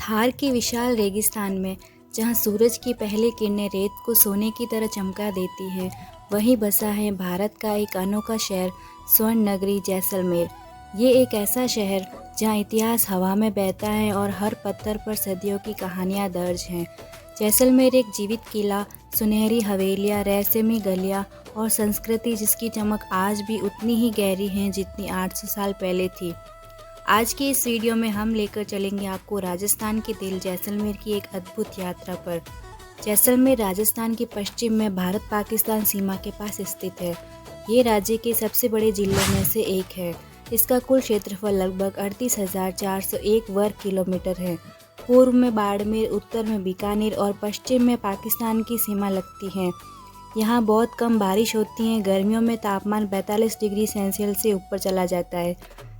थार की विशाल रेगिस्तान में जहाँ सूरज की पहली किरणें रेत को सोने की तरह चमका देती हैं, वहीं बसा है भारत का एक अनोखा शहर स्वर्ण नगरी जैसलमेर। ये एक ऐसा शहर जहाँ इतिहास हवा में बहता है और हर पत्थर पर सदियों की कहानियाँ दर्ज हैं। जैसलमेर एक जीवित किला, सुनहरी हवेलियाँ, रहस्यमयी गलियाँ और संस्कृति जिसकी चमक आज भी उतनी ही गहरी है जितनी 800 साल पहले थी। आज की इस वीडियो में हम लेकर चलेंगे आपको राजस्थान के दिल जैसलमेर की एक अद्भुत यात्रा पर। जैसलमेर राजस्थान के पश्चिम में भारत पाकिस्तान सीमा के पास स्थित है। ये राज्य के सबसे बड़े जिलों में से एक है। इसका कुल क्षेत्रफल लगभग 38,401 वर्ग किलोमीटर है। पूर्व में बाड़मेर, उत्तर में बीकानेर और पश्चिम में पाकिस्तान की सीमा लगती है। यहाँ बहुत कम बारिश होती है। गर्मियों में तापमान 42 डिग्री सेल्सियस से ऊपर चला जाता है।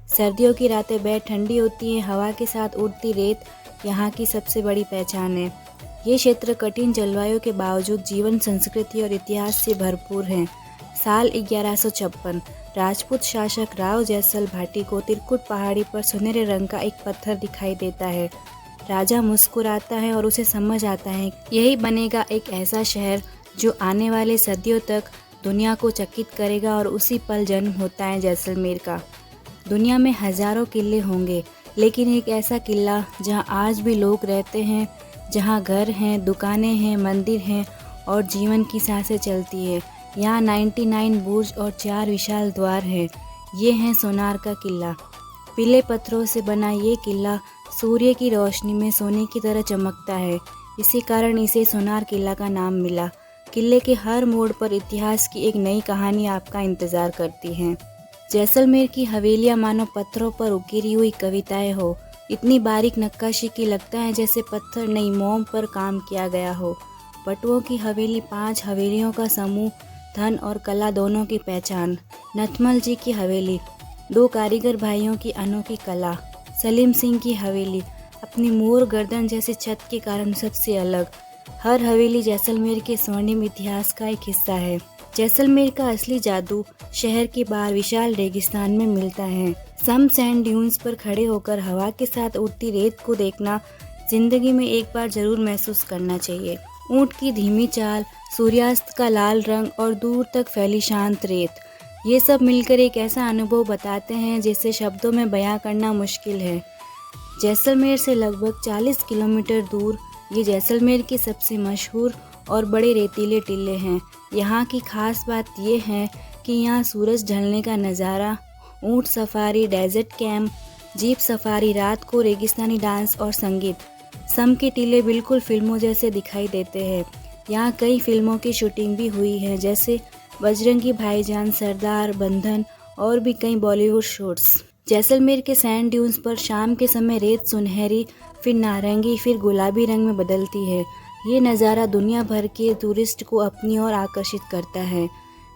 सर्दियों की रातें बेहद ठंडी होती हैं। हवा के साथ उड़ती रेत यहाँ की सबसे बड़ी पहचान है। ये क्षेत्र कठिन जलवायु के बावजूद जीवन, संस्कृति और इतिहास से भरपूर है। साल 1156 राजपूत शासक राव जैसल भाटी को त्रिकुट पहाड़ी पर सुनहरे रंग का एक पत्थर दिखाई देता है। राजा मुस्कुराता है और उसे समझ आता है यही बनेगा एक ऐसा शहर जो आने वाले सदियों तक दुनिया को चकित करेगा। और उसी पल जन्म होता है जैसलमेर का। दुनिया में हजारों किले होंगे, लेकिन एक ऐसा किला जहां आज भी लोग रहते हैं, जहां घर हैं, दुकानें हैं, मंदिर हैं और जीवन की सांसें चलती है। यहाँ 99 बुर्ज और 4 विशाल द्वार हैं। ये हैं सोनार का किला। पीले पत्थरों से बना ये किला सूर्य की रोशनी में सोने की तरह चमकता है। इसी कारण इसे सोनार किला का नाम मिला। किले के हर मोड़ पर इतिहास की एक नई कहानी आपका इंतजार करती है। जैसलमेर की हवेलियाँ मानो पत्थरों पर उकेरी हुई कविताएं हो। इतनी बारीक नक्काशी की लगता है जैसे पत्थर नई मोम पर काम किया गया हो। पटुओं की हवेली 5 हवेलियों का समूह, धन और कला दोनों की पहचान। नथमल जी की हवेली 2 कारीगर भाइयों की अनोखी कला। सलीम सिंह की हवेली अपनी मोर गर्दन जैसी छत के कारण सबसे अलग। हर हवेली जैसलमेर के स्वर्णिम इतिहास का एक हिस्सा है। जैसलमेर का असली जादू शहर के बाहर विशाल रेगिस्तान में मिलता है। सम सैंड ड्यून्स पर खड़े होकर हवा के साथ उड़ती रेत को देखना जिंदगी में एक बार जरूर महसूस करना चाहिए। ऊंट की धीमी चाल, सूर्यास्त का लाल रंग और दूर तक फैली शांत रेत, ये सब मिलकर एक ऐसा अनुभव बताते हैं जिसे शब्दों में बयां करना मुश्किल है। जैसलमेर से लगभग 40 किलोमीटर दूर ये जैसलमेर के सबसे मशहूर और बड़े रेतीले टीले हैं। यहाँ की खास बात यह है कि यहाँ सूरज ढलने का नज़ारा, ऊंट safari, desert camp, jeep safari, रात को रेगिस्तानी डांस और संगीत, सम के टीले बिल्कुल फिल्मों जैसे दिखाई देते हैं। यहाँ कई फिल्मों की शूटिंग भी हुई है, जैसे बजरंगी भाईजान, सरदार, बंधन और भी कई बॉलीवुड शूट्स। जैसलमेर के सैंड ड्यून्स पर शाम के समय रेत सुनहरी, फिर नारंगी, फिर गुलाबी रंग में बदलती है। ये नज़ारा दुनिया भर के टूरिस्ट को अपनी ओर आकर्षित करता है।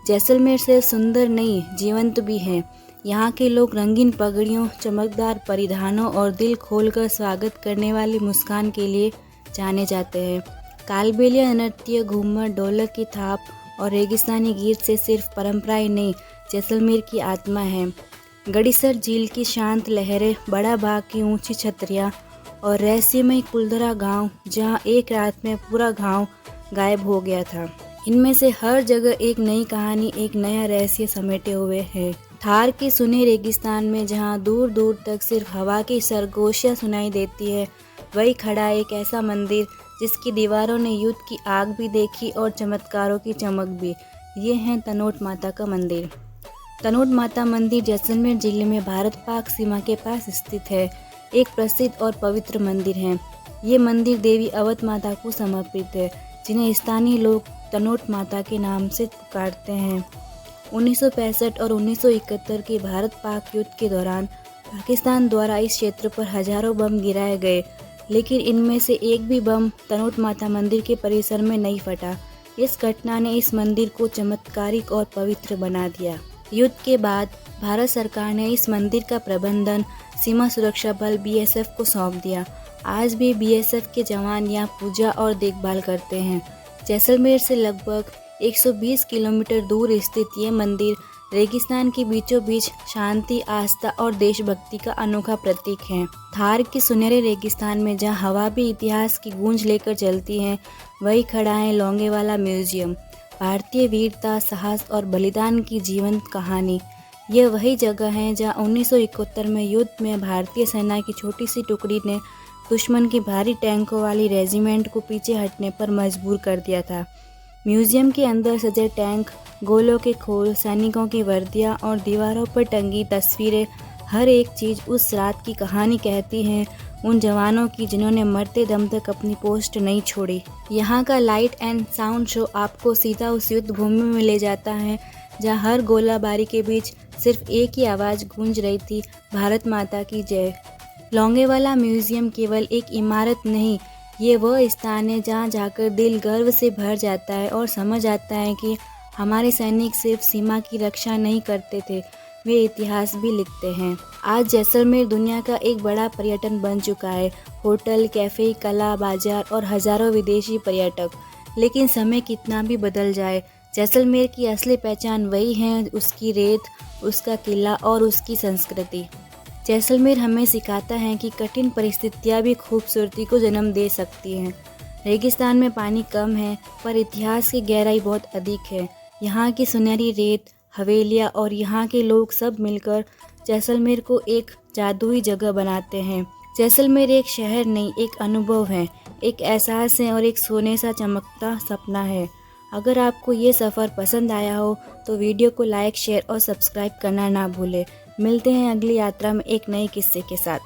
जैसलमेर सिर्फ सुंदर नहीं, जीवंत भी है। यहाँ के लोग रंगीन पगड़ियों, चमकदार परिधानों और दिल खोलकर स्वागत करने वाली मुस्कान के लिए जाने जाते हैं। कालबेलिया नृत्य, घूमर, ढोलक की थाप और रेगिस्तानी गीत से सिर्फ परंपराएं नहीं, जैसलमेर की आत्मा है। गड़ीसर झील की शांत लहरें, बड़ा बाग की ऊंची छतरियाँ और रहस्यमय कुलधरा गांव जहां एक रात में पूरा गांव गायब हो गया था। इनमें से हर जगह एक नई कहानी, एक नया रहस्य समेटे हुए है। थार के सुने रेगिस्तान में जहां दूर दूर तक सिर्फ हवा की सरगोशियां सुनाई देती है, वही खड़ा एक ऐसा मंदिर जिसकी दीवारों ने युद्ध की आग भी देखी और चमत्कारों की चमक भी। ये है तनोट माता का मंदिर। तनोट माता मंदिर जैसलमेर जिले में भारत पाक सीमा के पास स्थित है। एक प्रसिद्ध और पवित्र मंदिर है। ये मंदिर देवी अवध माता को समर्पित है, जिन्हें स्थानीय लोग तनोट माता के नाम से पुकारते हैं। 1965 और 1971 के भारत पाक युद्ध के दौरान पाकिस्तान द्वारा इस क्षेत्र पर हजारों बम गिराए गए, लेकिन इनमें से एक भी बम तनोट माता मंदिर के परिसर में नहीं फटा। इस घटना ने इस मंदिर को चमत्कारिक और पवित्र बना दिया। युद्ध के बाद भारत सरकार ने इस मंदिर का प्रबंधन सीमा सुरक्षा बल BSF को सौंप दिया। आज भी BSF के जवान यहाँ पूजा और देखभाल करते हैं। जैसलमेर से लगभग 120 किलोमीटर दूर स्थित ये मंदिर रेगिस्तान के बीचों बीच शांति, आस्था और देशभक्ति का अनोखा प्रतीक है। थार के सुनहरे रेगिस्तान में जहां हवा भी इतिहास की गूंज लेकर चलती है, वही खड़ा है लोंगेवाला म्यूजियम। भारतीय वीरता, साहस और बलिदान की जीवंत कहानी। यह वही जगह है जहां 1971 में युद्ध में भारतीय सेना की छोटी सी टुकड़ी ने दुश्मन की भारी टैंकों वाली रेजिमेंट को पीछे हटने पर मजबूर कर दिया था। म्यूजियम के अंदर सजे टैंक, गोलों के खोल, सैनिकों की वर्दियां और दीवारों पर टंगी तस्वीरें, हर एक चीज़ उस रात की कहानी कहती है, उन जवानों की जिन्होंने मरते दम तक अपनी पोस्ट नहीं छोड़ी। यहाँ का लाइट एंड साउंड शो आपको सीधा उस युद्ध भूमि में ले जाता है जहाँ हर गोलाबारी के बीच सिर्फ एक ही आवाज़ गूंज रही थी, भारत माता की जय। लोंगेवाला म्यूजियम केवल एक इमारत नहीं, ये वह स्थान है जहाँ जाकर दिल गर्व से भर जाता है और समझ आता है कि हमारे सैनिक सिर्फ सीमा की रक्षा नहीं करते थे, वे इतिहास भी लिखते हैं। आज जैसलमेर दुनिया का एक बड़ा पर्यटन बन चुका है। होटल, कैफ़े, कला बाजार और हज़ारों विदेशी पर्यटक। लेकिन समय कितना भी बदल जाए, जैसलमेर की असली पहचान वही है, उसकी रेत, उसका किला और उसकी संस्कृति। जैसलमेर हमें सिखाता है कि कठिन परिस्थितियाँ भी खूबसूरती को जन्म दे सकती हैं। रेगिस्तान में पानी कम है, पर इतिहास की गहराई बहुत अधिक है। यहाँ की सुनहरी रेत, हवेलियाँ और यहाँ के लोग सब मिलकर जैसलमेर को एक जादुई जगह बनाते हैं। जैसलमेर एक शहर नहीं, एक अनुभव है, एक एहसास है और एक सोने सा चमकता सपना है। अगर आपको ये सफ़र पसंद आया हो तो वीडियो को लाइक, शेयर और सब्सक्राइब करना ना भूलें। मिलते हैं अगली यात्रा में एक नए किस्से के साथ।